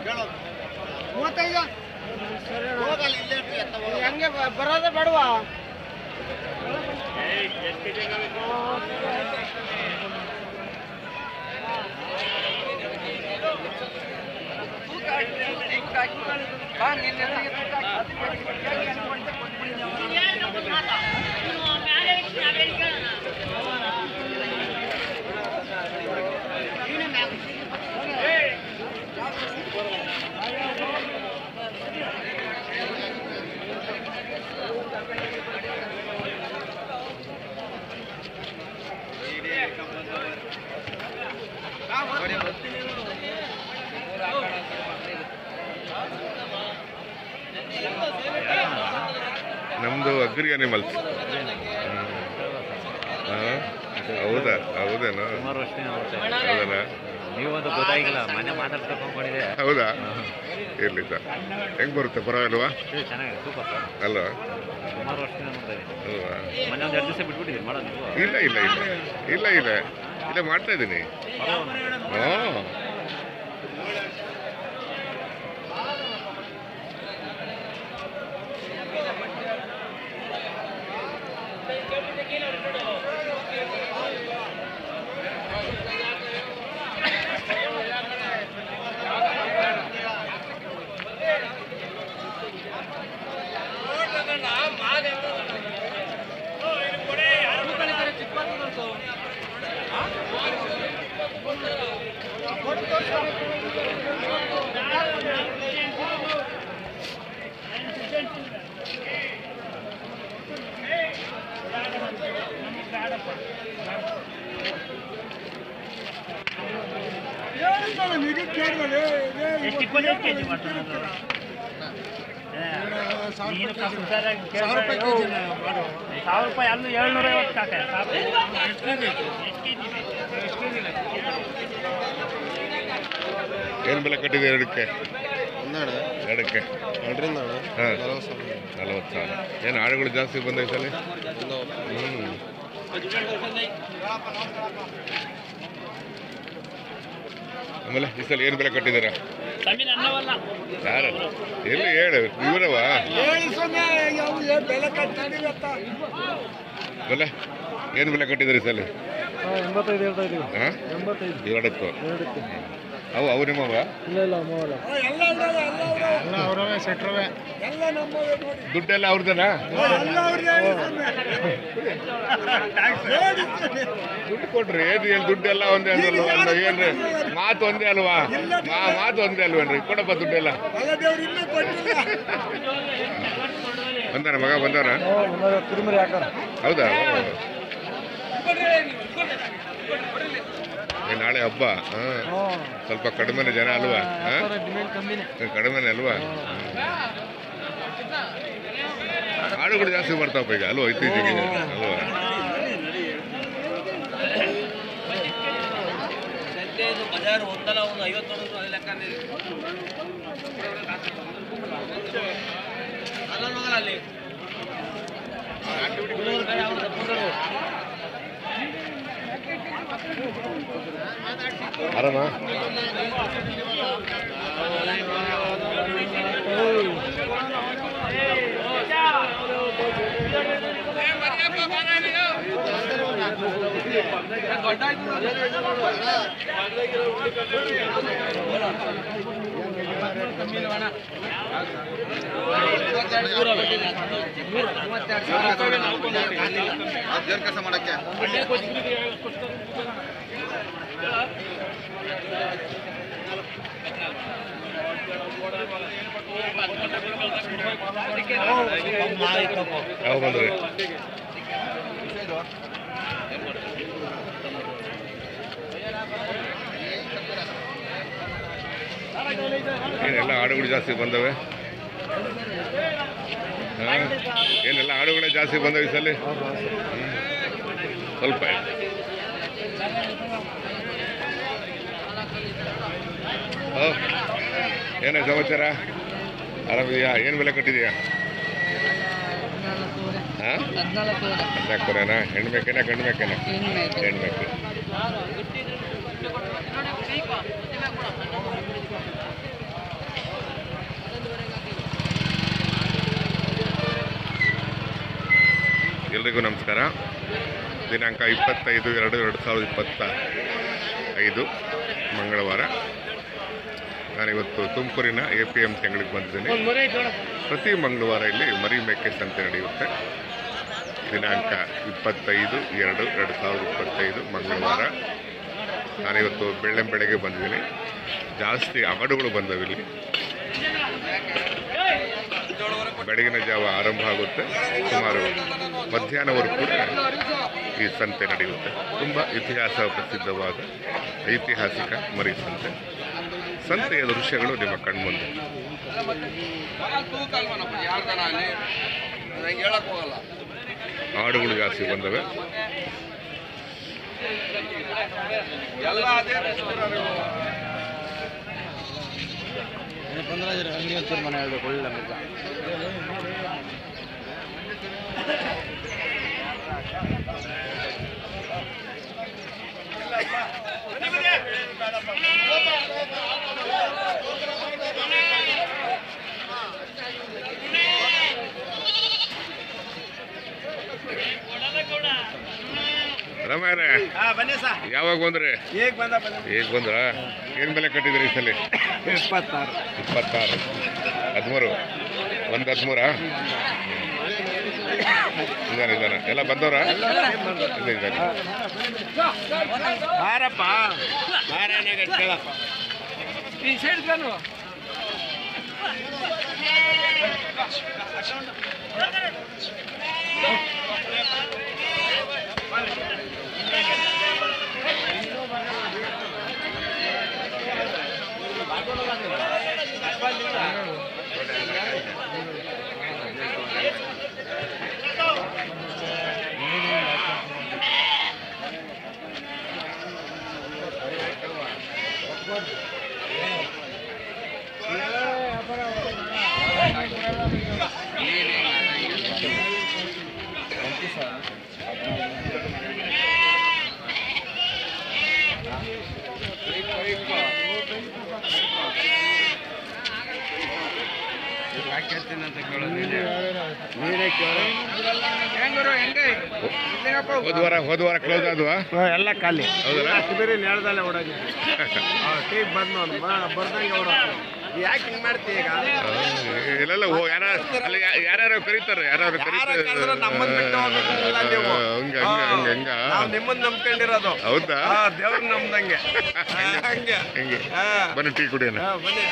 35 ಹೆಂಗೆ ಬರೋದೇ ಬೇಡವಾ ನಮ್ಮದು ಅಗ್ರಿ ಅನಿಮಲ್ಸ್. ಹೌದಾ? ಹೌದೇನೋ? ಹೌದಾ? ನೀವಂತೂ ಗೊತ್ತಾಗಿಲ್ಲ, ಮನೆ ಮಾತಾಡ್ಸ್ಕೊಂಡಿದೆ. ಹೌದಾ? ಇರಲಿ ಸರ್. ಹೆಂಗೆ ಬರುತ್ತೆ, ಪರವಾಗಿಲ್ವಾ? ಚೆನ್ನಾಗಿದೆ, ಸೂಪರ್ ಸರ್. ಅಲ್ವಾ? ಸುಮಾರು ವರ್ಷದಿಂದ ನೋಡ್ತಾ ಇದ್ದೀನಿ. ಹೌದಾ? ಮೊನ್ನೆ ಒಂದು 2 ದಿವಸ ಬಿಟ್ಬಿಟ್ಟಿದ್ದೀನಿ ಮಾಡೋದು. ಇಲ್ಲ ಇಲ್ಲ ಇಲ್ಲ ಇಲ್ಲ ಇಲ್ಲ ಇಲ್ಲ ಮಾಡ್ತಾ ಇದ್ದೀನಿ. ಹಾಂ, ಎಷ್ಟು 25 ಕೆಜಿ ಮಾಡ್ತಾರೆ? 1000 ರೂಪಾಯಿ ಅಲ್ಲೂ 750 ಕಾಕೆ. ಏನು ಬೆಲೆ ಕಟ್ಟಿದೆ ಎರಡಕ್ಕೆ? ಎರಡಕ್ಕೆ ಹಾಂ, 40 ಸಾವಿರ. ಏನು ಆಡುಗಳು ಜಾಸ್ತಿ ಬಂದ ಸಲ? ಆಮೇಲೆ ಈ ಸಲ ಏನು ಬೆಲೆ ಕಟ್ಟಿದ್ದೀರಾ? ಯಾರು ಎಲ್ಲಿ ಹೇಳು, ಇವರವಾ ಬೆಲೆ? ಏನು ಬೆಲೆ ಕಟ್ಟಿದ್ದೀರಿ ಸಲ? 85 ಹೇಳ್ತಾ ಇದೀವಿ. ಹಾಂ, 85 ಎರಡಕ್ಕೂ. ಅವು ನಿಮ್ಮವ? ಇಲ್ಲ ಇಲ್ಲ ಅವರವೇ ಸೆಟ್ರವೇ ದುಡ್ಡೆಲ್ಲ ಅವ್ರದನಾ? ದುಡ್ಡು ಕೊಡ್ರಿ, ಏನು ದುಡ್ಡೆಲ್ಲ ಒಂದೇ ಅಲ್ವಲ್ಲ? ಏನ್ರಿ ಮಾತು ಒಂದೇ ಅಲ್ವಾ? ಮಾತು ಒಂದೇ ಅಲ್ವೇನ್ರಿ? ಕೊಡಪ್ಪ ದುಡ್ಡೆಲ್ಲ. ಬಂದಾರ ಮಗ? ಬಂದಾರ? ಹೌದಾ? ನಾಳೆ ಹಬ್ಬ. ಸ್ವಲ್ಪ ಕಡಿಮೆನೆ ಜನ ಅಲ್ವಾ? ಕಡಿಮೆನೆ ಅಲ್ವಾ? ಆಡುಗಳು ಜಾಸ್ತಿ ಬರ್ತಾವಪ್ಪ ಈಗ ಅಲ್ವಾ ಇತ್ತೀಚೆಗೆ ಅಲ್ವಾ? ಆರಾಮ? ಕೆಲಸ ಮಾಡಕ್ಕೆ ಯಾವ ಬಂದ್ರಿ? ಏನೆಲ್ಲ ಆಡುಗಳು ಜಾಸ್ತಿ ಬಂದವೆ? ಏನೆಲ್ಲ ಆಡುಗಳೇ ಜಾಸ್ತಿ ಬಂದವೆ ಈ ಸಲ? ಸ್ವಲ್ಪ ಏನೇ ಸಮಾಚಾರ? ಆರಾಮಿದೆಯಾ? ಏನು ಬೆಲೆ ಕಟ್ಟಿದೆಯಾ? ಹಾಂ, 14,000. ಹೆಣ್ಮೇಕೆನಾ ಗಂಡು ಮೇಕೆನಾ? ಹೆಣ್ಮೇಕೆ. ಎಲ್ರಿಗೂ ನಮಸ್ಕಾರ. ದಿನಾಂಕ 25/2/2025 ಮಂಗಳವಾರ. ನಾನಿವತ್ತು ತುಮಕೂರಿನ APMC ಅಂಗಡಿಗೆ ಬಂದಿದ್ದೀನಿ. ಪ್ರತಿ ಮಂಗಳವಾರ ಇಲ್ಲಿ ಮರಿ ಮೇಕೆ ಸಂತೆ ನಡೆಯುತ್ತೆ. ದಿನಾಂಕ 25/2/2025 ಮಂಗಳವಾರ. ನಾನಿವತ್ತು ಬೆಳಗ್ಗೆ ಬಂದಿದ್ದೀನಿ. ಜಾಸ್ತಿ ಆಡುಗಳು ಬಂದವಿಲ್ಲಿ. ಬೆಳಗಿನ ಜಾವ ಆರಂಭ ಆಗುತ್ತೆ, ಸುಮಾರು ಮಧ್ಯಾಹ್ನವರೆಗೂ ಕೂಡ ಈ ಸಂತೆ ನಡೆಯುತ್ತೆ. ತುಂಬ ಇತಿಹಾಸ ಪ್ರಸಿದ್ಧವಾದ ಐತಿಹಾಸಿಕ ಮರಿ ಸಂತೆ. ಸಂತೆಯ ದೃಶ್ಯಗಳು ನಿಮ್ಮ ಕಣ್ಮುಂದೆ. ಆಡುಗಳು ಜಾಸ್ತಿ ಬಂದವೆ. ಮನೆ ಹೇಳ್ಬೇಕು ಒಳ್ಳೆ ರಮ್ಯಾರೆ ಬನ್ನಿ ಸರ್. ಯಾವಾಗ ಬಂದ್ರಿ? ಈಗ ಬಂದ್ರ? ಏನ್ ಬೆಲೆ ಕಟ್ಟಿದ್ರಿ ಈ ಸಲ? 26. 13 13 ನಿಧಾನ ಎಲ್ಲ ಬಂದವ್ರ? ಬಾರಪ್ಪ ಕೇಳಪ್ಪ. ಈ ಸೈಡ್ ಕನು ಹೋದ್ವಾರ ಕ್ಲೋಸ್ ಆದ್ವಾ? ಎಲ್ಲ ಖಾಲಿ. ಹೌದಲ್ಲ? ಬೇರೆ ನೇಳದಲ್ಲೇ ಓಡಾಗಿ ಟೀಕ್ ಬಂದು ಬರ್ದಂಗೆ ಓಡ. ಯಾಕೆ ಹಿಂಗೆ ಮಾಡ್ತೀವಿ ಈಗ? ಇಲ್ಲೆಲ್ಲ ಯಾರ್ಯಾರು ಕರೀತಾರೆ, ಯಾರ್ಯಾರು ನಿಮ್ಮನ್ನ ನಂಬ್ಕೊಂಡಿರೋದು. ಹೌದಾ? ದೇವ್ರ ನಮ್ದಂಗೆ. ಹೆಂಗೆ ಬನ್ನಿ ಟೀ ಕುಡಿಯೋಣ. ಬನ್ನಿ.